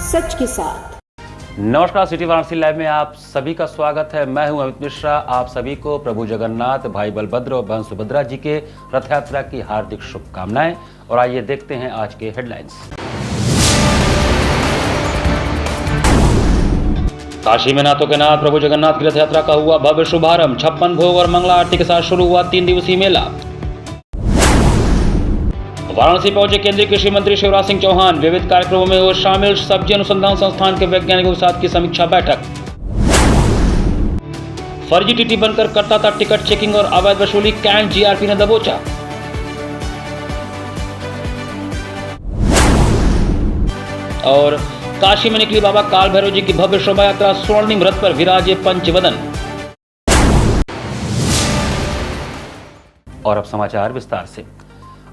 सच के साथ। नमस्कार, सिटी वाराणसी लाइव में आप सभी का स्वागत है। मैं हूं अमित मिश्रा। आप सभी को प्रभु जगन्नाथ, भाई बलभद्र और बहन सुभद्रा जी के रथ यात्रा की हार्दिक शुभकामनाएं। और आइए देखते हैं आज के हेडलाइंस। काशी में नाथों के नाथ प्रभु जगन्नाथ की रथ यात्रा का हुआ भव्य शुभारंभ। 56 भोग और मंगला आरती के साथ शुरू हुआ 3 दिवसीय मेला। वाराणसी पहुंचे केंद्रीय कृषि मंत्री शिवराज सिंह चौहान। विविध कार्यक्रमों में हुए शामिल सब्जी अनुसंधान संस्थान के वैज्ञानिकों के साथ की समीक्षा बैठक। फर्जी टीटी बनकर करता था टिकट चेकिंग और अवैध वसूली, कैंट जीआरपी ने दबोचा। और काशी में निकली बाबा काल भैरव जी की भव्य शोभा यात्रा। स्वर्णिम रथ पर विराजे पंचवदन। और अब समाचार विस्तार से।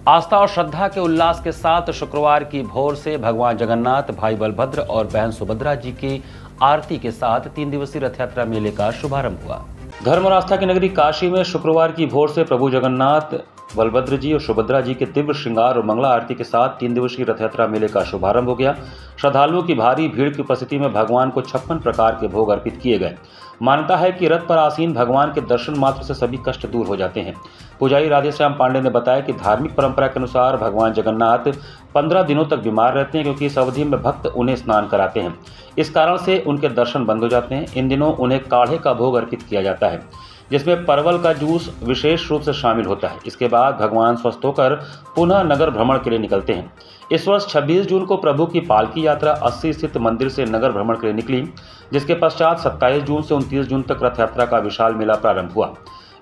आस्था और श्रद्धा के उल्लास के साथ शुक्रवार की भोर से भगवान जगन्नाथ, भाई बलभद्र और बहन सुभद्रा जी की आरती के साथ 3 दिवसीय रथ यात्रा मेले का शुभारंभ हुआ। धर्म और आस्था की नगरी काशी में शुक्रवार की भोर से प्रभु जगन्नाथ, बलभद्र जी और सुभद्रा जी के दिव्य श्रृंगार और मंगला आरती के साथ 3 दिवसीय रथ यात्रा मेले का शुभारंभ हो गया। श्रद्धालुओं की भारी भीड़ की उपस्थिति में भगवान को 56 प्रकार के भोग अर्पित किए गए। मान्यता है कि रथ पर आसीन भगवान के दर्शन मात्र से सभी कष्ट दूर हो जाते हैं। पुजारी राधेश्याम पांडे ने बताया कि धार्मिक परंपरा के अनुसार भगवान जगन्नाथ 15 दिनों तक बीमार रहते हैं, क्योंकि इस अवधि में भक्त उन्हें स्नान कराते हैं। इस कारण से उनके दर्शन बंद हो जाते हैं। इन दिनों उन्हें काढ़े का भोग अर्पित किया जाता है, जिसमें परवल का जूस विशेष रूप से शामिल होता है। इसके बाद भगवान स्वस्थ होकर पुनः नगर भ्रमण के लिए निकलते हैं। इस वर्ष 26 जून को प्रभु की पालकी यात्रा 80 स्थित मंदिर से नगर भ्रमण के लिए निकली, जिसके पश्चात 27 जून से 29 जून तक रथ यात्रा का विशाल मेला प्रारंभ हुआ।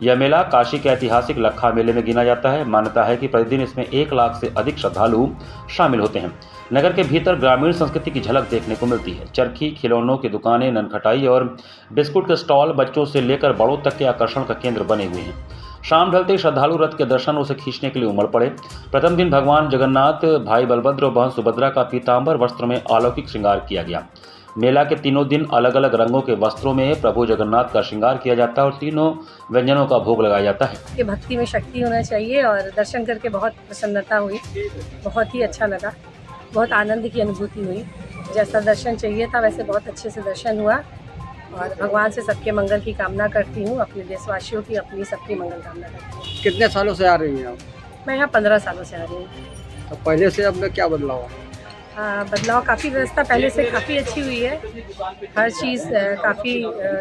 यह मेला काशी के ऐतिहासिक लखा मेले में गिना जाता है। मान्यता है कि प्रतिदिन इसमें 1 लाख से अधिक श्रद्धालु शामिल होते हैं। नगर के भीतर ग्रामीण संस्कृति की झलक देखने को मिलती है। चरखी, खिलौनों की दुकानें, ननखटाई और बिस्कुट के स्टॉल बच्चों से लेकर बड़ों तक के आकर्षण का केंद्र बने हुए हैं। शाम ढलते श्रद्धालु रथ के दर्शन उसे खींचने के लिए उमड़ पड़े। प्रथम दिन भगवान जगन्नाथ, भाई बलभद्र और बहन सुभद्रा का पीतांबर वस्त्र में अलौकिक श्रृंगार किया गया। मेला के तीनों दिन अलग अलग रंगों के वस्त्रों में प्रभु जगन्नाथ का श्रृंगार किया जाता है और तीनों व्यंजनों का भोग लगाया जाता है। ये भक्ति में शक्ति होना चाहिए और दर्शन करके बहुत प्रसन्नता हुई, बहुत ही अच्छा लगा, बहुत आनंद की अनुभूति हुई। जैसा दर्शन चाहिए था वैसे बहुत अच्छे से दर्शन हुआ और भगवान से सबके मंगल की कामना करती हूँ, अपने देशवासियों की, अपनी सबकी मंगल कामना करती हूँ। कितने सालों से आ रही हैं आप? मैं यहाँ 15 सालों से आ रही हूँ। तो पहले से अब में क्या बदलाव है? बदलाव काफ़ी, व्यवस्था पहले से काफ़ी अच्छी हुई है। हर चीज़ काफ़ी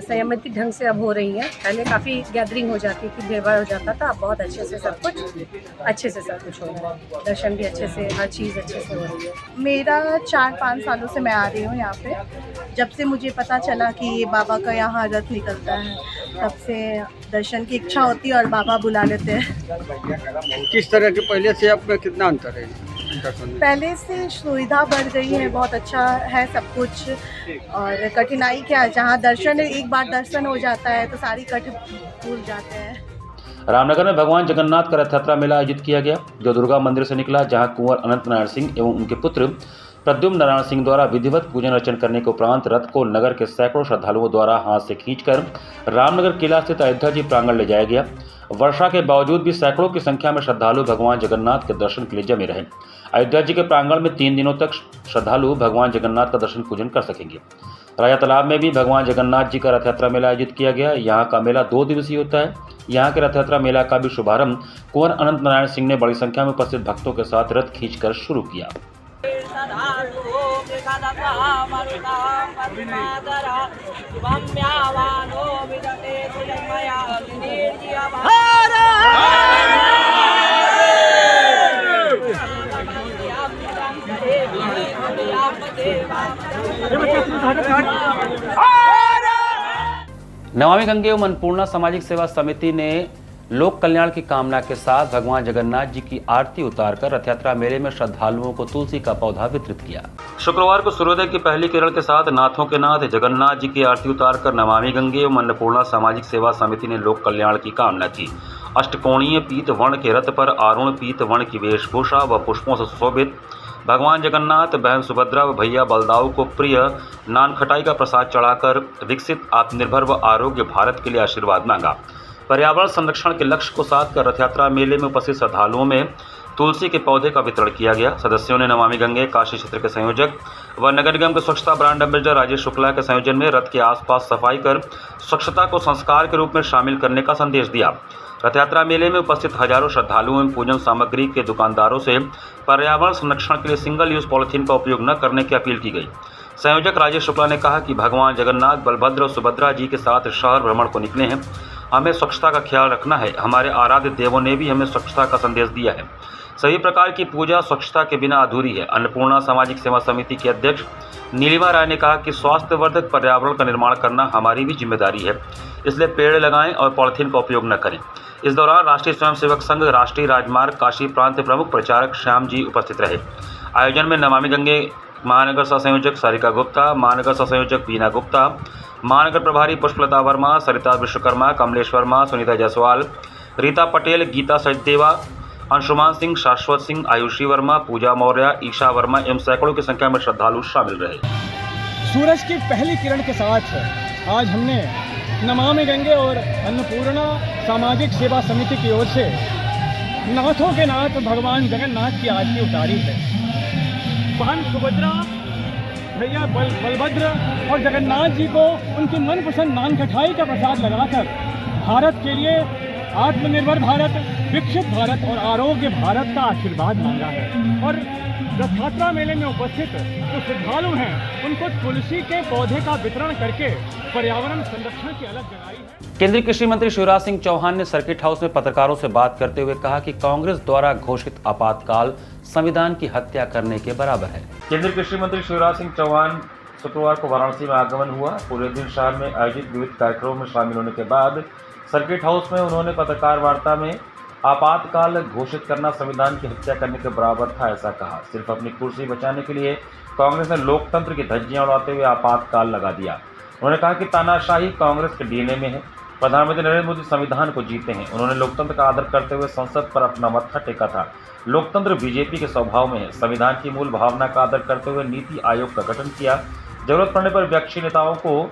संयमित ढंग से अब हो रही है। पहले काफ़ी गैदरिंग हो जाती थी, भीड़ भाड़ हो जाता था। अब बहुत अच्छे से सब कुछ हो रहा है। दर्शन भी अच्छे से, हर चीज़ अच्छे से हो रही है। मेरा 4-5 सालों से मैं आ रही हूँ यहाँ पे। जब से मुझे पता चला कि ये बाबा का यहाँ रथ निकलता है, तब से दर्शन की इच्छा होती है और बाबा बुला लेते हैं। किस तरह के पहले से अब में कितना अंतर है? पहले से सुविधा बढ़ गई है, बहुत अच्छा है सब कुछ। और कठिनाई क्या, जहाँ दर्शन एक बार दर्शन हो जाता है तो सारी कठिन भूल जाते हैं। रामनगर में भगवान जगन्नाथ का रथ यात्रा मेला आयोजित किया गया, जो दुर्गा मंदिर से निकला, जहां कुंवर अनंत नारायण सिंह एवं उनके पुत्र प्रद्युम्न नारायण सिंह द्वारा विधिवत पूजन अर्चन करने के उपरांत रथ को नगर के सैकड़ों श्रद्धालुओं द्वारा हाथ से खींचकर रामनगर किला स्थित अयोध्या जी प्रांगण ले जाया गया। वर्षा के बावजूद भी सैकड़ों की संख्या में श्रद्धालु भगवान जगन्नाथ के दर्शन के लिए जमे रहे। अयोध्या जी के प्रांगण में 3 दिनों तक श्रद्धालु भगवान जगन्नाथ का दर्शन पूजन कर सकेंगे। राजा तालाब में भी भगवान जगन्नाथ जी का रथ यात्रा मेला आयोजित किया गया। यहाँ का मेला 2 दिवसीय होता है। यहाँ के रथ यात्रा मेला का भी शुभारंभ कुंवर अनंत नारायण सिंह ने बड़ी संख्या में उपस्थित भक्तों के साथ रथ खींचकर शुरू किया। नमामि गंगे एवं अन्नपूर्णा सामाजिक सेवा समिति ने लोक कल्याण की कामना के साथ भगवान जगन्नाथ जी की आरती उतारकर रथ यात्रा मेले में श्रद्धालुओं को तुलसी का पौधा वितरित किया। शुक्रवार को सूर्योदय की पहली किरण के साथ नाथों के नाथ जगन्नाथ जी की आरती उतारकर नमामि गंगे एवं अन्नपूर्णा सामाजिक सेवा समिति ने लोक कल्याण की कामना की। अष्टकोणीय पीत वर्ण के रथ पर आरुण पीत वर्ण की वेशभूषा व पुष्पों से सुशोभित भगवान जगन्नाथ, बहन सुभद्रा व भैया बलदाऊ को प्रिय नान खटाई का प्रसाद चढ़ाकर विकसित, आत्मनिर्भर व आरोग्य भारत के लिए आशीर्वाद मांगा। पर्यावरण संरक्षण के लक्ष्य को साध कर रथ यात्रा मेले में उपस्थित श्रद्धालुओं में तुलसी के पौधे का वितरण किया गया। सदस्यों ने नमामि गंगे काशी क्षेत्र के संयोजक व नगर निगम के स्वच्छता ब्रांड एम्बेसडर राजेश शुक्ला के संयोजन में रथ के आसपास सफाई कर स्वच्छता को संस्कार के रूप में शामिल करने का संदेश दिया। रथ यात्रा मेले में उपस्थित हजारों श्रद्धालुओं एवं पूजन सामग्री के दुकानदारों से पर्यावरण संरक्षण के लिए सिंगल यूज पॉलिथीन का उपयोग न करने की अपील की गई। संयोजक राजेश शुक्ला ने कहा कि भगवान जगन्नाथ बलभद्र और सुभद्रा जी के साथ शहर भ्रमण को निकले हैं। हमें स्वच्छता का ख्याल रखना है। हमारे आराध्य देवों ने भी हमें स्वच्छता का संदेश दिया है। सभी प्रकार की पूजा स्वच्छता के बिना अधूरी है। अन्नपूर्णा सामाजिक सेवा समिति की अध्यक्ष नीलिमा राय ने कहा कि स्वास्थ्यवर्धक पर्यावरण का निर्माण करना हमारी भी जिम्मेदारी है, इसलिए पेड़ लगाएं और पॉलिथीन का उपयोग न करें। इस दौरान राष्ट्रीय स्वयंसेवक संघ राष्ट्रीय राजमार्ग काशी प्रांत प्रमुख प्रचारक श्याम जी उपस्थित रहे। आयोजन में नमामि गंगे महानगर सह संयोजक सारिका गुप्ता, महानगर सह संयोजक बीना गुप्ता, महानगर प्रभारी पुष्पलता वर्मा, सरिता विश्वकर्मा, कमलेश वर्मा, सुनीता जायसवाल, रीता पटेल, गीता सचदेवा, अंशुमान सिंह, शाश्वत सिंह, आयुषी वर्मा, पूजा मौर्य, ईशा वर्मा एवं सैकड़ों की संख्या में श्रद्धालु शामिल रहे। सूरज की पहली किरण के साथ आज हमने नमामि गंगे और अन्नपूर्णा सामाजिक सेवा समिति की ओर से नाथों के नाथ भगवान जगन्नाथ की आरती उतारी है। बहन सुभद्रा, भैया बलभद्र और जगन्नाथ जी को उनकी मनपसंद नान खटाई का प्रसाद लगाकर भारत के लिए आत्मनिर्भर भारत, विकसित भारत और आरोग्य भारत का आशीर्वाद मांगा है। और रथ यात्रा मेले में उपस्थित जो श्रद्धालु हैं उनको तुलसी के पौधे का वितरण करके पर्यावरण संरक्षण की अलग जगाई है। केंद्रीय कृषि मंत्री शिवराज सिंह चौहान ने सर्किट हाउस में पत्रकारों से बात करते हुए कहा कि कांग्रेस द्वारा घोषित आपातकाल संविधान की हत्या करने के बराबर है। केंद्रीय कृषि मंत्री शिवराज सिंह चौहान शुक्रवार को वाराणसी में आगमन हुआ। पूरे दिन शहर में आयोजित विविध कार्यक्रमों में शामिल होने के बाद सर्किट हाउस में उन्होंने पत्रकार वार्ता में आपातकाल घोषित करना संविधान की हत्या करने के बराबर था, ऐसा कहा। सिर्फ अपनी कुर्सी बचाने के लिए कांग्रेस ने लोकतंत्र की धज्जियां उड़ाते हुए आपातकाल लगा दिया। उन्होंने कहा कि तानाशाही कांग्रेस के डीएनए में है। प्रधानमंत्री नरेंद्र मोदी संविधान को जीते हैं। उन्होंने लोकतंत्र का आदर करते हुए संसद पर अपना मत्था टेका था। लोकतंत्र बीजेपी के स्वभाव में है। संविधान की मूल भावना का आदर करते हुए नीति आयोग का गठन किया। जरूरत पड़ने पर विपक्षी नेताओं को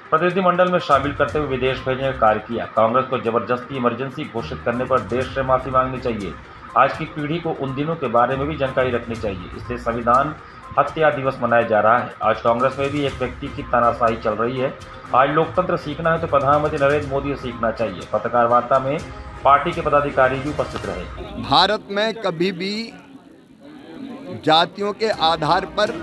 प्रतिनिधिमंडल में शामिल करते हुए विदेश भेजने का कार्य किया। कांग्रेस को जबरदस्ती इमरजेंसी घोषित करने पर देश से माफी मांगनी चाहिए। आज की पीढ़ी को उन दिनों के बारे में भी जानकारी रखनी चाहिए, इसलिए संविधान हत्या दिवस मनाया जा रहा है। आज कांग्रेस में भी एक व्यक्ति की तानाशाही चल रही है। आज लोकतंत्र सीखना है तो प्रधानमंत्री नरेंद्र मोदी से सीखना चाहिए। पत्रकार वार्ता में पार्टी के पदाधिकारी भी उपस्थित रहे। भारत में कभी भी जातियों के आधार पर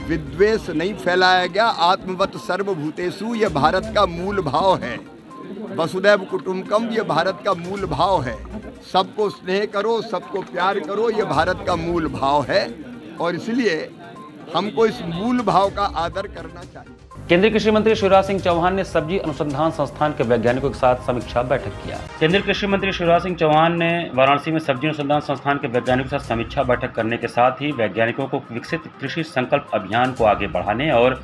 विद्वेष नहीं फैलाया गया। आत्मवत सर्वभूतेषु ये भारत का मूल भाव है। वसुदैव कुटुंबकम ये भारत का मूल भाव है। सबको स्नेह करो, सबको प्यार करो, ये भारत का मूल भाव है और इसलिए हमको इस मूल भाव का आदर करना चाहिए। केंद्रीय कृषि मंत्री शिवराज सिंह चौहान ने सब्जी अनुसंधान संस्थान के वैज्ञानिकों के साथ समीक्षा बैठक किया। केंद्रीय कृषि मंत्री शिवराज सिंह चौहान ने वाराणसी में सब्जी अनुसंधान संस्थान के वैज्ञानिकों के साथ समीक्षा बैठक करने के साथ ही वैज्ञानिकों को विकसित कृषि संकल्प अभियान को आगे बढ़ाने और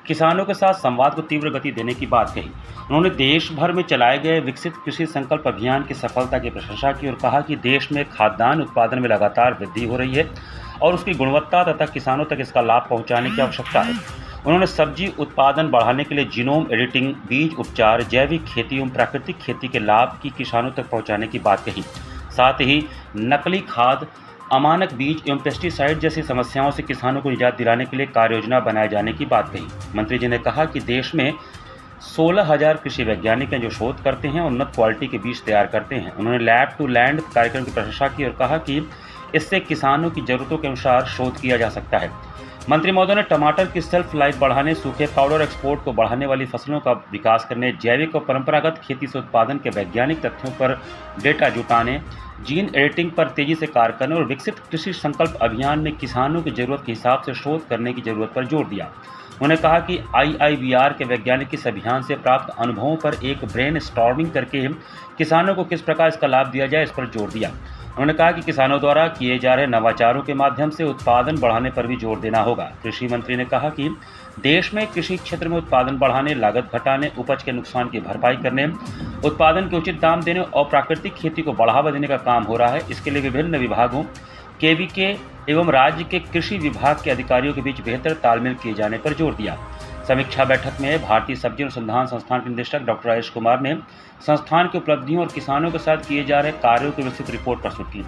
किसानों के साथ संवाद को तीव्र गति देने की बात कही। उन्होंने देश भर में चलाए गए विकसित कृषि संकल्प अभियान की सफलता की प्रशंसा की और कहा कि देश में खाद्यान्न उत्पादन में लगातार वृद्धि हो रही है और उसकी गुणवत्ता तथा किसानों तक इसका लाभ पहुंचाने की आवश्यकता है। उन्होंने सब्जी उत्पादन बढ़ाने के लिए जीनोम एडिटिंग, बीज उपचार, जैविक खेती एवं प्राकृतिक खेती के लाभ की किसानों तक पहुंचाने की बात कही। साथ ही नकली खाद, अमानक बीज एवं पेस्टिसाइड जैसी समस्याओं से किसानों को निजात दिलाने के लिए कार्य योजना बनाए जाने की बात कही। मंत्री जी ने कहा कि देश में 16,000 कृषि वैज्ञानिक हैं जो शोध करते हैं और उन्नत क्वालिटी के बीज तैयार करते हैं। उन्होंने लैब टू लैंड कार्यक्रम की प्रशंसा की और कहा कि इससे किसानों की जरूरतों के अनुसार शोध किया जा सकता है। मंत्री महोदय ने टमाटर की सेल्फ लाइफ बढ़ाने, सूखे पाउडर एक्सपोर्ट को बढ़ाने वाली फसलों का विकास करने, जैविक और परंपरागत खेती से उत्पादन के वैज्ञानिक तथ्यों पर डेटा जुटाने, जीन एडिटिंग पर तेजी से कार्य करने और विकसित कृषि संकल्प अभियान में किसानों की जरूरत के हिसाब से शोध करने की जरूरत पर जोर दिया। उन्होंने कहा कि IIVR के वैज्ञानिक इस अभियान से प्राप्त अनुभवों पर एक ब्रेन स्टॉर्मिंग करके किसानों को किस प्रकार इसका लाभ दिया जाए, इस पर जोर दिया। उन्होंने कहा कि किसानों द्वारा किए जा रहे नवाचारों के माध्यम से उत्पादन बढ़ाने पर भी जोर देना होगा। कृषि मंत्री ने कहा कि देश में कृषि क्षेत्र में उत्पादन बढ़ाने, लागत घटाने, उपज के नुकसान की भरपाई करने, उत्पादन के उचित दाम देने और प्राकृतिक खेती को बढ़ावा देने का काम हो रहा है। इसके लिए विभिन्न विभागों, KVK एवं राज्य के कृषि विभाग के अधिकारियों के बीच बेहतर तालमेल किए जाने पर जोर दिया। समीक्षा बैठक में भारतीय सब्जी अनुसंधान संस्थान के निदेशक डॉक्टर राजेश कुमार ने संस्थान की उपलब्धियों और किसानों के साथ किए जा रहे कार्यों की विस्तृत रिपोर्ट प्रस्तुत की।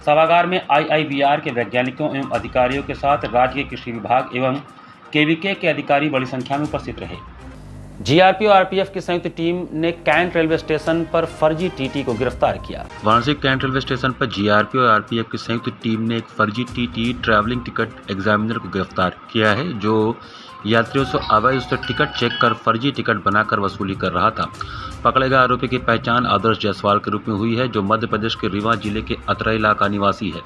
सभागार में IIBR के वैज्ञानिकों एवं अधिकारियों के साथ राज्य के कृषि विभाग एवं KVK के अधिकारी बड़ी संख्या में उपस्थित रहे। GRP और RPF की संयुक्त टीम ने कैंट रेलवे स्टेशन पर फर्जी TT को गिरफ्तार किया। वाराणसी कैंट रेलवे स्टेशन पर GRP और RPF की संयुक्त टीम ने एक फर्जी TT ट्रैवलिंग टिकट एग्जामिनर को गिरफ्तार किया है, जो यात्रियों से अवैध उससे टिकट चेक कर फर्जी टिकट बनाकर वसूली कर रहा था। पकड़े गए आरोपी की पहचान आदर्श जायसवाल के रूप में हुई है, जो मध्य प्रदेश के रीवा जिले के अतरा इलाका निवासी है।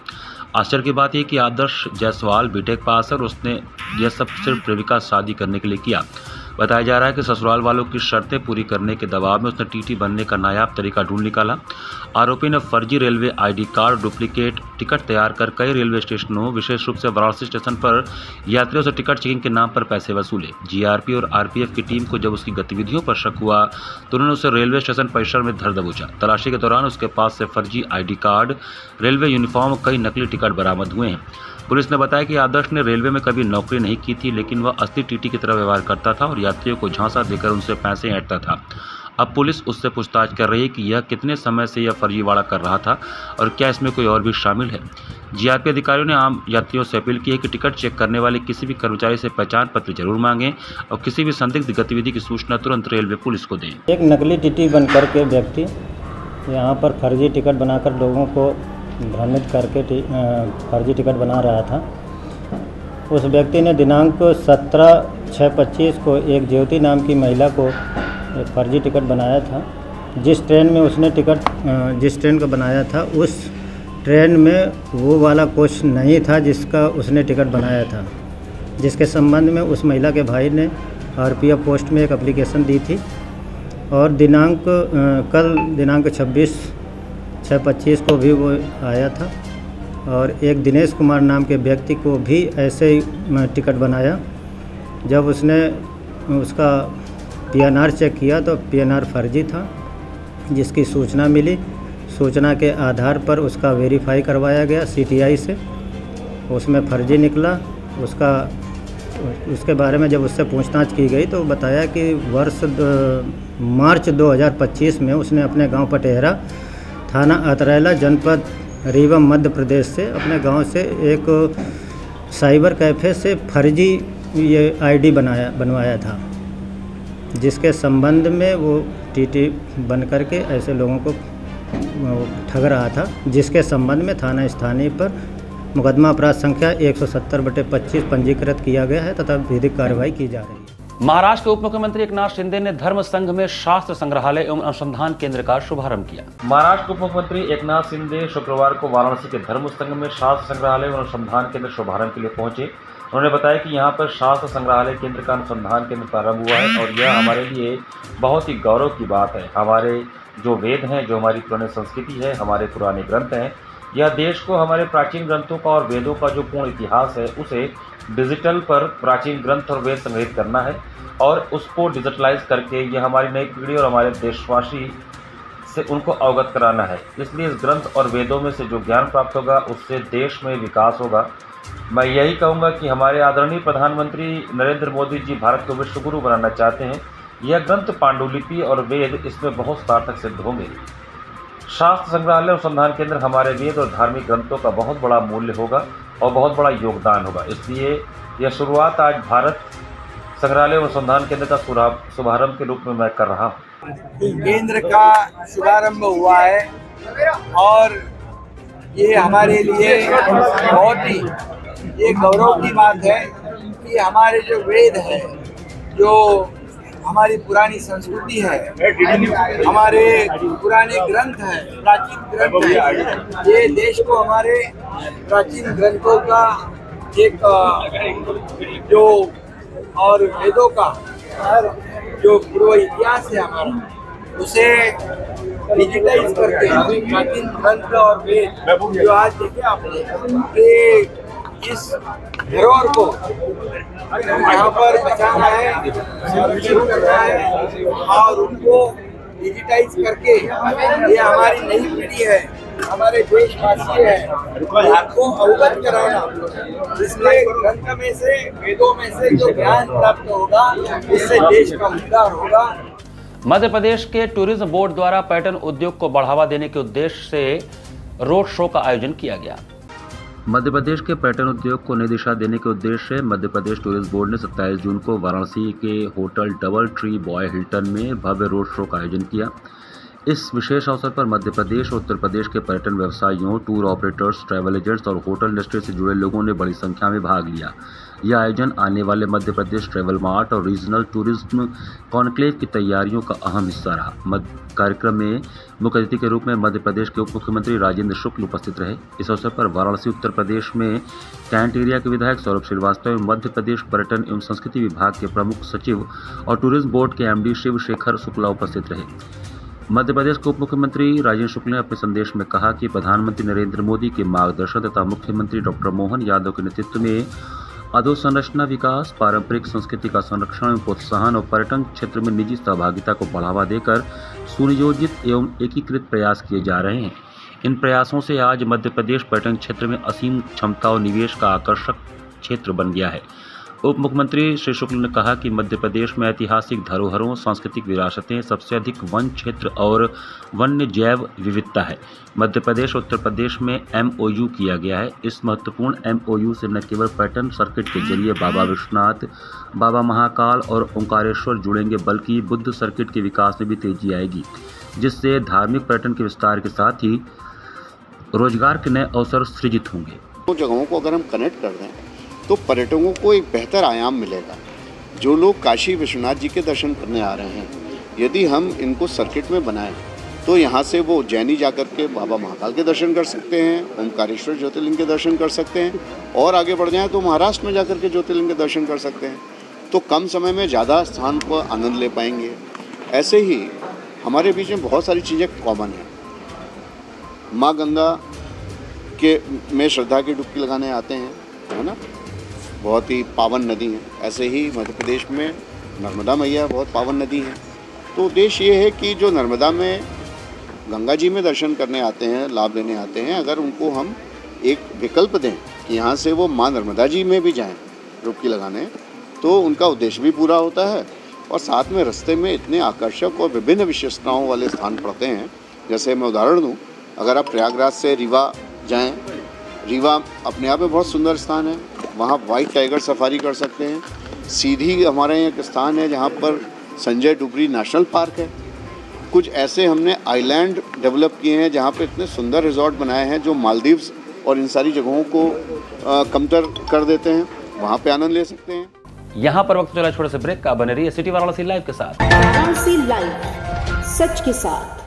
आश्चर्य की बात यह कि आदर्श जायसवाल बीटेक पास है और उसने यह सब सिर्फ प्रेमिका शादी करने के लिए किया। बताया जा रहा है कि ससुराल वालों की शर्तें पूरी करने के दबाव में उसने TT बनने का नायाब तरीका ढूंढ निकाला। आरोपी ने फर्जी railway ID card, duplicate ticket तैयार कर कई रेलवे स्टेशनों, विशेष रूप से वाराणसी स्टेशन पर यात्रियों से टिकट चेकिंग के नाम पर पैसे वसूले। GRP और RPF की टीम को जब उसकी गतिविधियों पर शक हुआ तो उन्होंने उसे रेलवे स्टेशन परिसर में धर दबोचा। तलाशी के दौरान उसके पास से फर्जी ID कार्ड, रेलवे यूनिफॉर्म, कई नकली टिकट बरामद हुए हैं। पुलिस ने बताया कि आदर्श ने रेलवे में कभी नौकरी नहीं की थी, लेकिन वह असली TT की तरह व्यवहार करता था और यात्रियों को झांसा देकर उनसे पैसे ऐंठता था। अब पुलिस उससे पूछताछ कर रही है कि यह कितने समय से यह फर्जीवाड़ा कर रहा था और क्या इसमें कोई और भी शामिल है। GRP अधिकारियों ने आम यात्रियों से अपील की है कि टिकट चेक करने वाले किसी भी कर्मचारी से पहचान पत्र जरूर मांगें और किसी भी संदिग्ध गतिविधि की सूचना तुरंत रेलवे पुलिस को दें। एक नकली TT बनकर के व्यक्ति यहाँ पर फर्जी टिकट बनाकर लोगों को भ्रमित करके फर्जी टिकट बना रहा था। उस व्यक्ति ने दिनांक 17/6/25 को एक ज्योति नाम की महिला को एक फर्जी टिकट बनाया था। जिस ट्रेन में उसने जिस ट्रेन का बनाया था, उस ट्रेन में वो वाला कोच नहीं था जिसका उसने टिकट बनाया था, जिसके संबंध में उस महिला के भाई ने RPF पोस्ट में एक एप्लीकेशन दी थी और कल दिनांक 26/6/25 को भी वो आया था और एक दिनेश कुमार नाम के व्यक्ति को भी ऐसे ही टिकट बनाया। जब उसने उसका PNR चेक किया तो PNR फर्जी था, जिसकी सूचना मिली। सूचना के आधार पर उसका वेरीफाई करवाया गया CTI से, उसमें फर्जी निकला। उसके बारे में जब उससे पूछताछ की गई तो बताया कि मार्च 2025 में उसने अपने गांव पटेहरा, थाना अतरैला, जनपद रीवा, मध्य प्रदेश से अपने गांव से एक साइबर कैफ़े से फर्जी ये ID बनवाया था, जिसके संबंध में वो TT बन करके ऐसे लोगों को ठग रहा था, जिसके संबंध में थाना स्थानीय पर मुकदमा अपराध संख्या 170/25 पंजीकृत किया गया है तथा विधिक कार्रवाई की जा रही है। महाराष्ट्र के उप मुख्यमंत्री एकनाथ शिंदे ने धर्म संघ में शास्त्र संग्रहालय एवं अनुसंधान केंद्र का शुभारंभ किया। महाराष्ट्र के उप मुख्यमंत्री एकनाथ शिंदे शुक्रवार को वाराणसी के धर्म संघ में शास्त्र संग्रहालय एवं अनुसंधान केंद्र शुभारंभ के लिए पहुंचे। उन्होंने बताया कि यहां पर शास्त्र संग्रहालय केंद्र का अनुसंधान केंद्र प्रारंभ हुआ है और यह हमारे लिए बहुत ही गौरव की बात है। हमारे जो वेद हैं, जो हमारी पुरानी संस्कृति है, हमारे पुराने ग्रंथ हैं, यह देश को हमारे प्राचीन ग्रंथों का और वेदों का जो पूर्ण इतिहास है उसे डिजिटल पर प्राचीन ग्रंथ और वेद संग्रहित करना है और उसको डिजिटलाइज करके यह हमारी नई पीढ़ी और हमारे देशवासी से उनको अवगत कराना है। इसलिए इस ग्रंथ और वेदों में से जो ज्ञान प्राप्त होगा उससे देश में विकास होगा। मैं यही कहूँगा कि हमारे आदरणीय प्रधानमंत्री नरेंद्र मोदी जी भारत को विश्व गुरु बनाना चाहते हैं। यह ग्रंथ, पांडुलिपि और वेद इसमें बहुत सार्थक सिद्ध होंगे। शास्त्र संग्रहालय अनुसंधान केंद्र हमारे वेद और धार्मिक ग्रंथों का बहुत बड़ा मूल्य होगा और बहुत बड़ा योगदान होगा। इसलिए यह शुरुआत आज भारत संग्रहालय अनुसंधान केंद्र का शुभारंभ के रूप में मैं कर रहा हूँ। केंद्र का शुभारंभ हुआ है और ये हमारे लिए बहुत ही एक गौरव की बात है कि हमारे जो वेद है, जो हमारी पुरानी संस्कृति है, हमारे पुराने ग्रंथ हैं, प्राचीन ग्रंथ हैं, ये देश को हमारे प्राचीन ग्रंथों का एक जो और वेदों का जो पूर्व इतिहास है हमारा, उसे डिजिटाइज करके प्राचीन ग्रंथ और वेद जो आज देखे आपने कि इस धरोहर को यहाँ पर बचाना है, संरक्षित करना है और उनको डिजिटाइज करके ये हमारी नई पीढ़ी है हमारे देशवासी हैं आपको अवगत कराना, इसके ग्रंथ में से, वेदों में से जो ज्ञान प्राप्त होगा इससे देश का उद्धार होगा। मध्य प्रदेश के टूरिज्म बोर्ड द्वारा पर्यटन उद्योग को बढ़ावा देने के उद्देश्य से रोड शो का आयोजन किया गया। मध्य प्रदेश के पर्यटन उद्योग को नई दिशा देने के उद्देश्य से मध्य प्रदेश टूरिज्म बोर्ड ने 27 जून को वाराणसी के hotel double tree boy Hilton में भव्य रोड शो का आयोजन किया। इस विशेष अवसर पर मध्य प्रदेश और उत्तर प्रदेश के पर्यटन व्यवसायियों, टूर ऑपरेटर्स, ट्रैवल एजेंट्स और होटल इंडस्ट्री से जुड़े लोगों ने बड़ी संख्या में भाग लिया। यह आयोजन आने वाले मध्य प्रदेश ट्रैवल मार्ट और रीजनल टूरिज्म कॉन्क्लेव की तैयारियों का अहम हिस्सा रहा। कार्यक्रम में मुख्य अतिथि के रूप में मध्य प्रदेश के उप मुख्यमंत्री राजेंद्र शुक्ल उपस्थित रहे। इस अवसर पर वाराणसी उत्तर प्रदेश में कैंट एरिया के विधायक सौरभ श्रीवास्तव एवं मध्य प्रदेश पर्यटन एवं संस्कृति विभाग के प्रमुख सचिव और टूरिज्म बोर्ड के एमडी शिव शेखर शुक्ला उपस्थित रहे। मध्य प्रदेश के उप मुख्यमंत्री राजेंद्र शुक्ल ने अपने संदेश में कहा कि प्रधानमंत्री नरेंद्र मोदी के मार्गदर्शन तथा मुख्यमंत्री डॉक्टर मोहन यादव के नेतृत्व में अधोसंरचना विकास, पारंपरिक संस्कृति का संरक्षण एवं प्रोत्साहन और पर्यटन क्षेत्र में निजी सहभागिता को बढ़ावा देकर सुनियोजित एवं एकीकृत प्रयास किए जा रहे हैं। इन प्रयासों से आज मध्य प्रदेश पर्यटन क्षेत्र में असीम क्षमता और निवेश का आकर्षक क्षेत्र बन गया है। उप मुख्यमंत्री श्री शुक्ल ने कहा कि मध्य प्रदेश में ऐतिहासिक धरोहरों, सांस्कृतिक विरासतें, सबसे अधिक वन क्षेत्र और वन्य जैव विविधता है। मध्य प्रदेश और उत्तर प्रदेश में MOU किया गया है। इस महत्वपूर्ण MOU से न केवल पर्यटन सर्किट के जरिए बाबा विश्वनाथ, बाबा महाकाल और ओंकारेश्वर जुड़ेंगे, बल्कि बुद्ध सर्किट के विकास में भी तेजी आएगी, जिससे धार्मिक पर्यटन के विस्तार के साथ ही रोजगार के नए अवसर सृजित होंगे। तो जगहों को अगर हम कनेक्ट कर दें तो पर्यटकों को एक बेहतर आयाम मिलेगा। जो लोग काशी विश्वनाथ जी के दर्शन करने आ रहे हैं, यदि हम इनको सर्किट में बनाएं तो यहाँ से वो उज्जैनी जाकर के बाबा महाकाल के दर्शन कर सकते हैं, ओंकारेश्वर ज्योतिर्लिंग के दर्शन कर सकते हैं, और आगे बढ़ जाएं तो महाराष्ट्र में जाकर के ज्योतिर्लिंग के दर्शन कर सकते हैं। तो कम समय में ज़्यादा स्थान को आनंद ले पाएंगे। ऐसे ही हमारे बीच में बहुत सारी चीज़ें कॉमन हैं। माँ गंगा के में श्रद्धा की डुबकी लगाने आते हैं, है ना, बहुत ही पावन नदी है। ऐसे ही मध्य प्रदेश में नर्मदा मैया बहुत पावन नदी है। तो उद्देश्य ये है कि जो नर्मदा में गंगा जी में दर्शन करने आते हैं, लाभ लेने आते हैं, अगर उनको हम एक विकल्प दें कि यहाँ से वो माँ नर्मदा जी में भी जाएं डुबकी लगाने, तो उनका उद्देश्य भी पूरा होता है। और साथ में रास्ते में इतने आकर्षक और विभिन्न विशेषताओं वाले स्थान पड़ते हैं। जैसे मैं उदाहरण दूँ, अगर आप प्रयागराज से रीवा जाएँ, रीवा अपने आप में बहुत सुंदर स्थान है। वहाँ वाइट टाइगर सफारी कर सकते हैं। सीधी हमारे यहाँ एक स्थान है जहाँ पर संजय डुबरी नेशनल पार्क है। कुछ ऐसे हमने आइलैंड डेवलप किए हैं जहाँ पे इतने सुंदर रिजॉर्ट बनाए हैं जो मालदीव्स और इन सारी जगहों को कमतर कर देते हैं। वहाँ पे आनंद ले सकते हैं। यहाँ पर वक्त चला छोटे से ब्रेक का। बने रहिए सिटी वाराणसी लाइव के साथ। वाराणसी लाइव, सच के साथ।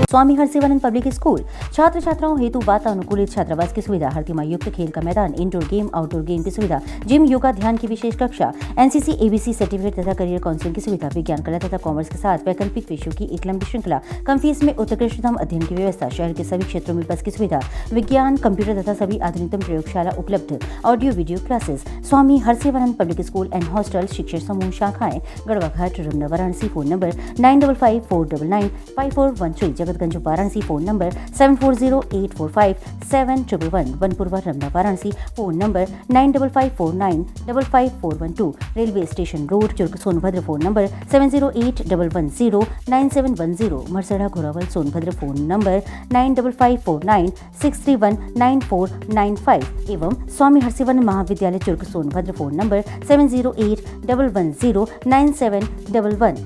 स्वामी हरसिवानंद पब्लिक स्कूल छात्र छात्राओं हेतु वातानुकूलित छात्रावास की सुविधा, हर तिमाही युक्त खेल का मैदान, इंडोर गेम, आउटडोर गेम की सुविधा, जिम, योगा, ध्यान की विशेष कक्षा, NCC ABC सर्टिफिकेट तथा करियर काउंसलिंग की सुविधा, विज्ञान, कला तथा कॉमर्स के साथ वैकल्पिक विषयों की एक लंबी श्रृंखला, कम फीस में उत्कृष्टतम अध्ययन की व्यवस्था, शहर के सभी क्षेत्रों में बस की सुविधा, विज्ञान, कंप्यूटर तथा सभी आधुनिकतम प्रयोगशाला उपलब्ध, audio video classes. Swami Harsivanand public school and hostel, शिक्षण समूह, शाखाएं Garhwa Ghat, Ramna, Varanasi. Phone number 9554995413, Jagatganj Habibganj Varanasi phone number 7408457111, Vanpurwa Ramna Varanasi phone number 9554955412, railway station road Churk Sonbhadra phone number 7081109710, Marsara Ghorawal Sonbhadra phone number 955496319495 एवं स्वामी हरसिवन महाविद्यालय Churk Sonbhadra phone number 7081109711।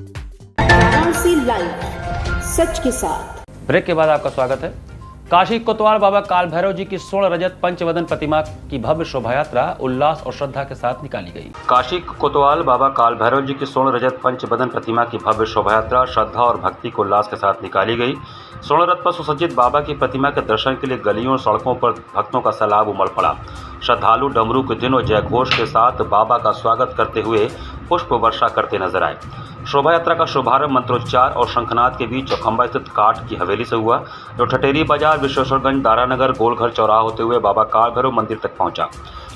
Varanasi live, सच के साथ। ब्रेक के बाद आपका स्वागत है। काशी कोतवाल बाबा काल भैरव जी की स्वर्ण रजत पंचवदन प्रतिमा की भव्य शोभा यात्रा उल्लास और श्रद्धा के साथ निकाली गई। काशी कोतवाल बाबा काल भैरव जी की स्वर्ण रजत पंचवदन प्रतिमा की भव्य शोभा यात्रा श्रद्धा और भक्ति को उल्लास के साथ निकाली गई। स्वर्ण रथ पर सुसज्जित बाबा की प्रतिमा के दर्शन के लिए गलियों और सड़कों पर भक्तों का सैलाब उमड़ पड़ा। श्रद्धालु डमरू के दिन और जयघोष के साथ बाबा का स्वागत करते हुए पुष्प वर्षा करते नजर आए। शोभा यात्रा का शुभारंभ मंत्रोच्चार और शंखनाद के बीच चौखंबा स्थित काठ की हवेली से हुआ, जो ठठेरी बाजार, विश्वेश्वरगंज, दारानगर, गोलघर चौराहा होते हुए बाबा काल भैरव मंदिर तक पहुंचा।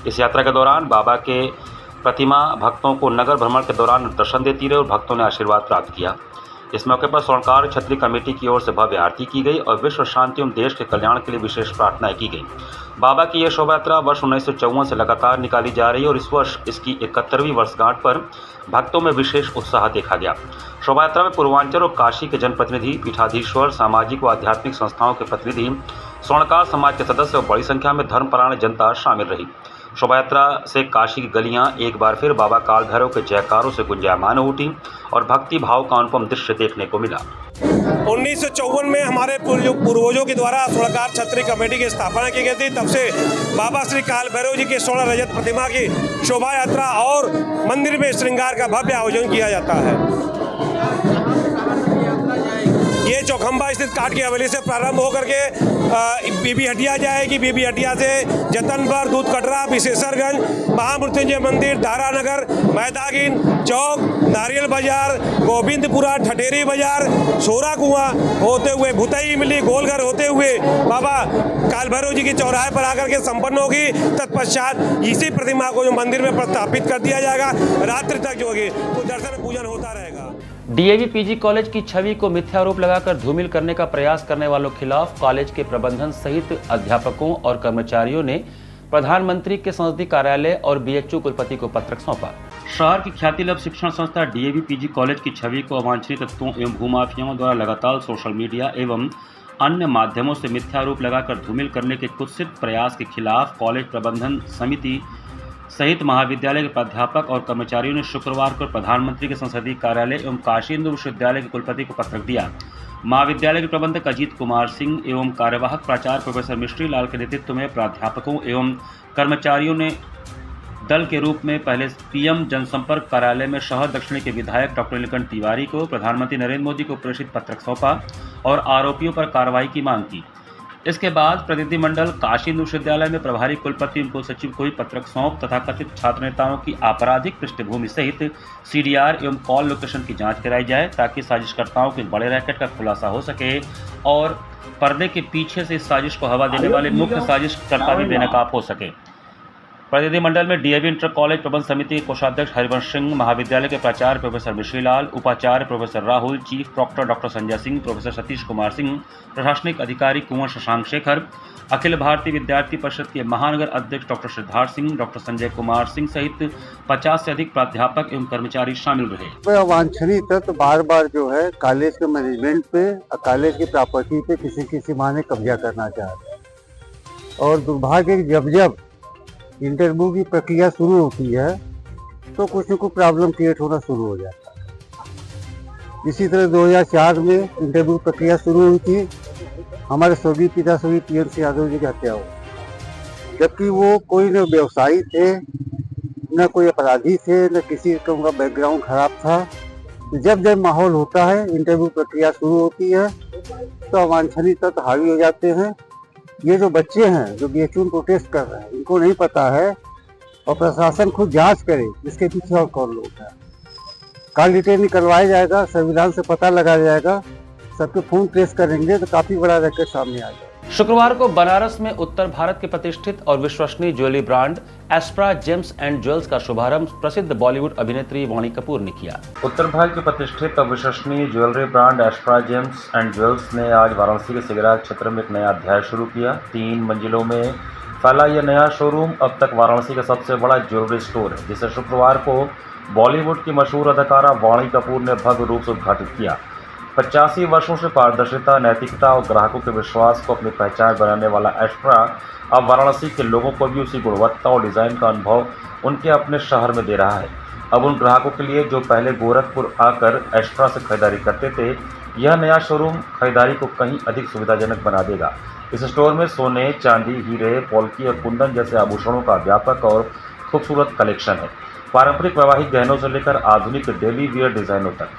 इस यात्रा के दौरान बाबा के प्रतिमा भक्तों को नगर भ्रमण के दौरान दर्शन देती रही और भक्तों ने आशीर्वाद प्राप्त किया। इस मौके पर स्वर्णकार छत्री कमेटी की ओर से भव्य आरती की गई और विश्व शांति एवं देश के कल्याण के लिए विशेष प्रार्थनाएं की गई। बाबा की यह शोभा यात्रा वर्ष 1954 से लगातार निकाली जा रही है और इस वर्ष इसकी 71वीं वर्षगांठ पर भक्तों में विशेष उत्साह देखा गया। शोभा यात्रा में पूर्वांचल और काशी के जनप्रतिनिधि, पीठाधीश्वर, सामाजिक व आध्यात्मिक संस्थाओं के प्रतिनिधि, स्वर्णकार समाज के सदस्य और बड़ी संख्या में धर्मपरायण जनता शामिल रही। शोभा यात्रा से काशी की गलियां एक बार फिर बाबा काल भैरव के जयकारों से गुंजायमान उठी और भक्ति भाव का अनुपम दृश्य देखने को मिला। 1954 में हमारे पूर्वजों के द्वारा स्वर्णकार छत्री कमेटी की स्थापना की गई थी। तब से बाबा श्री काल भैरव जी के स्वर्ण रजत प्रतिमा की शोभा यात्रा और मंदिर में श्रृंगार का भव्य आयोजन किया जाता है। ये चौखंबा स्थित काठ की हवेली से प्रारंभ होकर के बीबी हटिया जाएगी। बीबी हटिया से जतनपुर, दूध कटरा, विशेषरगंज, महामृत्युंजय मंदिर, दारानगर, मैदागिन चौक, नारियल बाजार, गोविंदपुरा, ठठेरी बाजार, सोरा कुआं होते हुए भुतई मिली, गोलघर होते हुए बाबा काल भैरव जी के चौराहे पर आकर के संपन्न होगी। तत्पश्चात इसी प्रतिमा को जो मंदिर में प्रस्थापित कर दिया जाएगा। रात्रि तक जो होगी तो दर्शन पूजन होता रहेगा। डीएवी पीजी कॉलेज की छवि को मिथ्या आरोप लगाकर धूमिल करने का प्रयास करने वालों के खिलाफ कॉलेज के प्रबंधन सहित अध्यापकों और कर्मचारियों ने प्रधानमंत्री के संसदीय कार्यालय और बीएचयू कुलपति को पत्रक सौंपा। शहर की ख्यातिलब्ध शिक्षण संस्था डीएवी पीजी कॉलेज की छवि को अवांछनीय तत्वों एवं भूमाफियाओं द्वारा लगातार सोशल मीडिया एवं अन्य माध्यमों से मिथ्या आरोप लगाकर धूमिल करने के कुत्सित प्रयास के खिलाफ कॉलेज प्रबंधन समिति सहित महाविद्यालय के प्राध्यापक और कर्मचारियों ने शुक्रवार को प्रधानमंत्री के संसदीय कार्यालय एवं काशी हिंदू विश्वविद्यालय के कुलपति को पत्रक दिया। महाविद्यालय के प्रबंधक अजीत कुमार सिंह एवं कार्यवाहक प्राचार्य प्रोफेसर मिश्री लाल के नेतृत्व में प्राध्यापकों एवं कर्मचारियों ने दल के रूप में पहले पीएम जनसंपर्क कार्यालय में शहर दक्षिणी के विधायक डॉक्टर नीलकंठ तिवारी को प्रधानमंत्री नरेंद्र मोदी को प्रेषित पत्रक सौंपा और आरोपियों पर कार्रवाई की मांग की। इसके बाद प्रतिनिधिमंडल काशी हिंदू विश्वविद्यालय में प्रभारी कुलपति एवं कुलसचिव को भी पत्रक सौंप तथा कथित छात्र नेताओं की आपराधिक पृष्ठभूमि सहित सीडीआर एवं कॉल लोकेशन की जांच कराई जाए ताकि साजिशकर्ताओं के बड़े रैकेट का खुलासा हो सके और पर्दे के पीछे से इस साजिश को हवा देने वाले मुख्य साजिशकर्ता भी बेनकाब हो सके। प्रतिनिधिमंडल में डीएवी इंटर कॉलेज प्रबंध समिति के कोषाध्यक्ष हरिवंश सिंह, महाविद्यालय के प्राचार्य प्रोफेसर मिश्रीलाल, उपाचार्य professor Rahul, chief proctor doctor Sanjay Singh, professor Satish Kumar Singh, प्रशासनिक अधिकारी कुंवर शशांक शेखर, अखिल भारतीय विद्यार्थी परिषद के महानगर अध्यक्ष डॉक्टर सिद्धार्थ सिंह, डॉक्टर संजय कुमार सिंह सहित 50 से अधिक प्राध्यापक एवं कर्मचारी शामिल रहे। अवांछनीय तत्व बार बार जो है कॉलेज के मैनेजमेंट पे, कॉलेज की प्रॉपर्टी पे किसी माने कब्जा करना चाहते हैं और दुर्भाग्य जब इंटरव्यू की प्रक्रिया शुरू होती है तो कुछ न कुछ प्रॉब्लम क्रिएट होना शुरू हो जाता है। इसी तरह 2004 में इंटरव्यू प्रक्रिया शुरू हुई थी। हमारे स्वर्गीय पिता श्री पीएम सिंह यादव जी की हत्या हुई, जबकि वो कोई न व्यवसायी थे, न कोई अपराधी थे, न किसी का उनका बैकग्राउंड खराब था। जब माहौल होता है, इंटरव्यू प्रक्रिया शुरू होती है तो अवांछनीय तत्व हावी हो जाते हैं। ये जो बच्चे हैं जो बीएचयू में प्रोटेस्ट कर रहे हैं, इनको नहीं पता है और प्रशासन खुद जांच करे इसके पीछे और कौन लोग हैं। कॉल डिटेल निकलवाया जाएगा, संविधान से पता लगाया जाएगा, सबके फोन ट्रेस करेंगे तो काफी बड़ा रैकेट सामने आ जाएगा। शुक्रवार को बनारस में उत्तर भारत के प्रतिष्ठित और विश्वसनीय jewellery brand Aspra Gems and Jewels का शुभारंभ प्रसिद्ध बॉलीवुड अभिनेत्री वाणी कपूर ने किया। उत्तर भारत के प्रतिष्ठित और विश्वसनीय jewellery brand Aspra Gems and Jewels ने आज वाराणसी के सिगराज क्षेत्र में एक नया अध्याय शुरू किया। 3 मंजिलों में फैला यह नया शोरूम अब तक वाराणसी का सबसे बड़ा ज्वेलरी स्टोर है, जिसे शुक्रवार को बॉलीवुड की मशहूर अदाकारा वाणी कपूर ने भव्य रूप से उद्घाटित किया। 85 वर्षों से पारदर्शिता, नैतिकता और ग्राहकों के विश्वास को अपनी पहचान बनाने वाला एस्प्रा अब वाराणसी के लोगों को भी उसी गुणवत्ता और डिज़ाइन का अनुभव उनके अपने शहर में दे रहा है। अब उन ग्राहकों के लिए जो पहले गोरखपुर आकर एस्प्रा से खरीदारी करते थे, यह नया शोरूम खरीदारी को कहीं अधिक सुविधाजनक बना देगा। इस स्टोर में सोने, चांदी, हीरे, पोल्की और कुंदन जैसे आभूषणों का व्यापक और खूबसूरत कलेक्शन है। पारंपरिक वैवाहिक गहनों से लेकर आधुनिक डेली वियर डिज़ाइनों तक।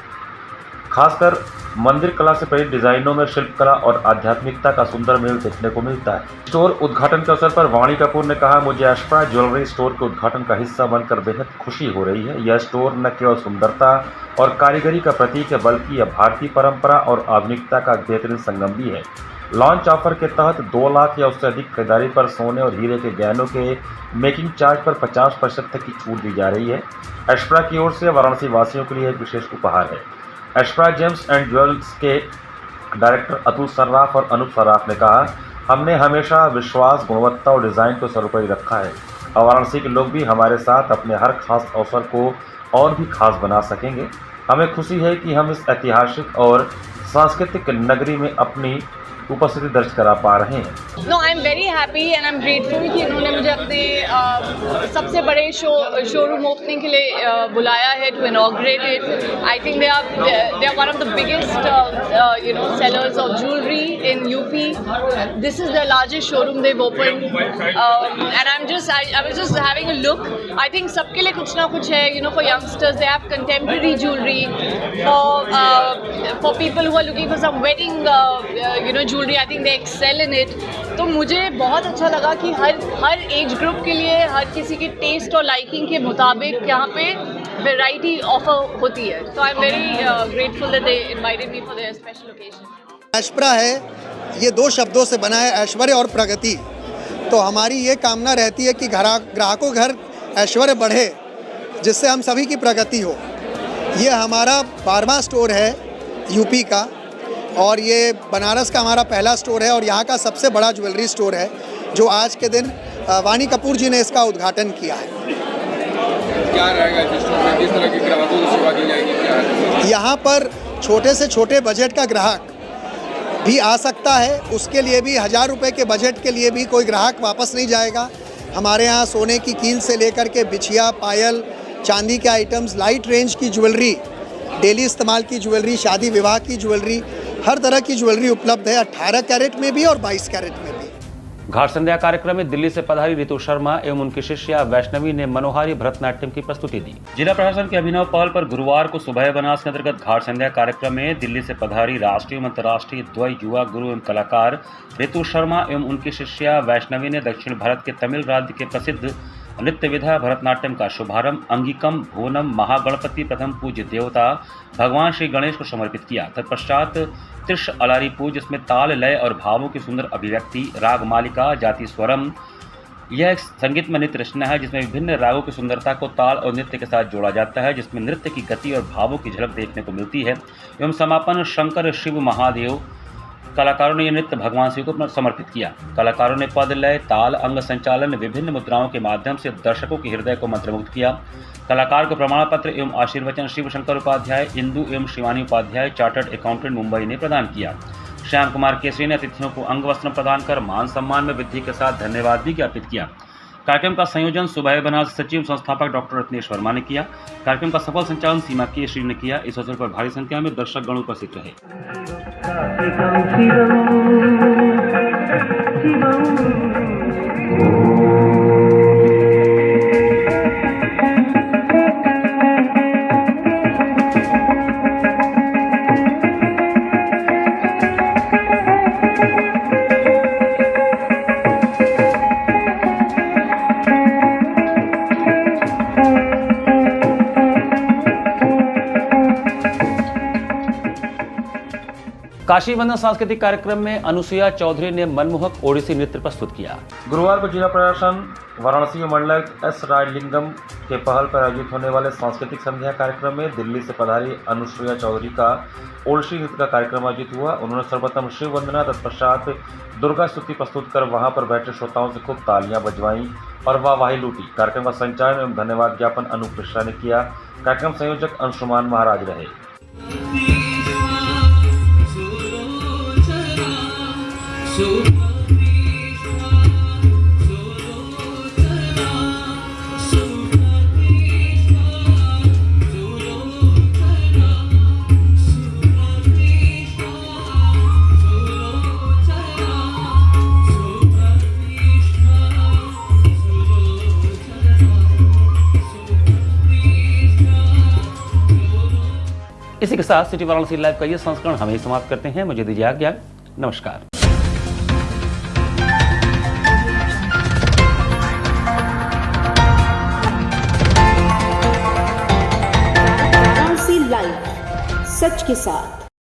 खासकर मंदिर कला से प्रेरित डिजाइनों में शिल्पकला और आध्यात्मिकता का सुंदर मेल देखने को मिलता है। स्टोर उद्घाटन के अवसर पर वाणी कपूर ने कहा, मुझे एस्प्रा ज्वेलरी स्टोर के उद्घाटन का हिस्सा बनकर बेहद खुशी हो रही है। यह स्टोर न केवल सुंदरता और कारीगरी का प्रतीक है, बल्कि यह भारतीय परंपरा और आधुनिकता का बेहतरीन संगम भी है। लॉन्च ऑफर के तहत 2 लाख या उससे अधिक खरीदारी पर सोने और हीरे के गहनों के मेकिंग चार्ज पर 50% तक की छूट दी जा रही है। एस्प्रा की ओर से वाराणसी वासियों के लिए एक विशेष उपहार है। एस्प्रा जेम्स एंड ज्वेल्स के डायरेक्टर अतुल सर्राफ और अनूप सर्राफ ने कहा, हमने हमेशा विश्वास, गुणवत्ता और डिज़ाइन को सर्वोपरि रखा है और वाराणसी के लोग भी हमारे साथ अपने हर खास अवसर को और भी खास बना सकेंगे। हमें खुशी है कि हम इस ऐतिहासिक और सांस्कृतिक नगरी में अपनी उपस्थिति दर्ज करा पा रहे हैं। No, I am very happy and I am grateful कि इन्होंने मुझे अपने सबसे बड़े शोरूम ओपनिंग के लिए बुलाया है to inaugurate it. I think they are one of the biggest sellers of jewellery in UP. This is the largest showroom they've open and I was just having a look. I think सबके लिए कुछ ना कुछ है, you know, for youngsters they have contemporary jewellery, for people who are looking for some wedding jewellery, I think they excel in it. तो मुझे बहुत अच्छा लगा कि हर एज ग्रुप के लिए, हर किसी के टेस्ट और लाइकिंग के मुताबिक यहाँ पे वैरायटी ऑफर होती है। तो I am very grateful that they invited me for their special occasion. Aspra है, ये 2 शब्दों से बना है, ऐश्वर्य और प्रगति। तो हमारी ये कामना रहती है कि ग्राहकों घर ऐश्वर्य बढ़े, जिससे हम सभी की प्रगति हो। ये हमारा 12वां स्टोर है यूपी का और ये बनारस का हमारा पहला स्टोर है और यहाँ का सबसे बड़ा ज्वेलरी स्टोर है, जो आज के दिन वाणी कपूर जी ने इसका उद्घाटन किया है। क्या रहेगा इस स्टोर में, किस तरह की ग्राहकों को सेवा दी जाएगी, क्या है? यहाँ पर छोटे से छोटे बजट का ग्राहक भी आ सकता है, उसके लिए भी 1000 रुपये के बजट के लिए भी कोई ग्राहक वापस नहीं जाएगा। हमारे यहाँ सोने की कील से लेकर के बिछिया, पायल, चांदी के आइटम्स, लाइट रेंज की ज्वेलरी, डेली इस्तेमाल की ज्वेलरी, शादी विवाह की ज्वेलरी, हर तरह की ज्वेलरी उपलब्ध है, 18 कैरेट में भी और 22 कैरेट में भी। घाट संध्या कार्यक्रम में दिल्ली से पधारी रितु शर्मा एवं उनकी शिष्या वैष्णवी ने मनोहारी भरतनाट्यम की प्रस्तुति दी। जिला प्रशासन की अभिनव पहल पर गुरुवार को सुबह बनास के अंतर्गत घाट संध्या कार्यक्रम में दिल्ली से पधारी राष्ट्रीय एवं अंतर्राष्ट्रीय द्वय युवा गुरु एवं कलाकार रितु शर्मा एवं उनकी शिष्या वैष्णवी ने दक्षिण भारत के तमिल राज्य के प्रसिद्ध नृत्य विधा भरतनाट्यम का शुभारंभ अंगिकम भुवनम महागणपति प्रथम पूज्य देवता भगवान श्री गणेश को समर्पित किया। तत्पश्चात त्रिश अलारी पूज, जिसमें ताल, लय और भावों की सुंदर अभिव्यक्ति, राग मालिका, जाति स्वरम, यह एक संगीतमय नृत्य रचना है जिसमें विभिन्न रागों की सुंदरता को ताल और नृत्य के साथ जोड़ा जाता है, जिसमें नृत्य की गति और भावों की झलक देखने को मिलती है। एवं समापन शंकर शिव महादेव कलाकारों ने यह नृत्य भगवान शिव को समर्पित किया। कलाकारों ने पद, लय, ताल, अंग संचालन, विभिन्न मुद्राओं के माध्यम से दर्शकों के हृदय को मंत्रमुग्ध किया। कलाकार को प्रमाण पत्र एवं आशीर्वचन शिव शंकर उपाध्याय, इंदु एवं शिवानी उपाध्याय, चार्टर्ड अकाउंटेंट मुंबई ने प्रदान किया। श्याम कुमार केसरी ने अतिथियों को अंग वस्त्र प्रदान कर मान सम्मान में वृद्धि के साथ धन्यवाद भी ज्ञापित किया। कार्यक्रम का संयोजन सुबह बनास सचिव संस्थापक डॉक्टर रत्नेश वर्मा ने किया। कार्यक्रम का सफल संचालन सीमा केसरी ने किया। इस अवसर पर भारी संख्या में दर्शकगण उपस्थित रहे। काशी वंदन सांस्कृतिक कार्यक्रम में अनुसुईया चौधरी ने मनमोहक ओडिसी नृत्य प्रस्तुत किया। गुरुवार को जिला प्रशासन वाराणसी मंडल एस राजलिंगम के पहल पर आयोजित होने वाले सांस्कृतिक संध्या कार्यक्रम में दिल्ली से पधारी अनुसुईया चौधरी का ओडिसी नृत्य का कार्यक्रम आयोजित हुआ। उन्होंने सर्वप्रथम शिव वंदना तत्पश्चात दुर्गा स्तुति प्रस्तुत कर वहां पर बैठे श्रोताओं से खूब तालियां बजवाईं और वाहवाही लूटी। कार्यक्रम का संचालन एवं धन्यवाद ज्ञापन अनूप मिश्रा ने किया। कार्यक्रम संयोजक अंशुमान महाराज रहे। इसी के साथ सिटी वाराणसी लाइव का ये संस्करण हम ही समाप्त करते हैं। मुझे दीजिए आज्ञा। नमस्कार। वाराणसी लाइव, सच के साथ।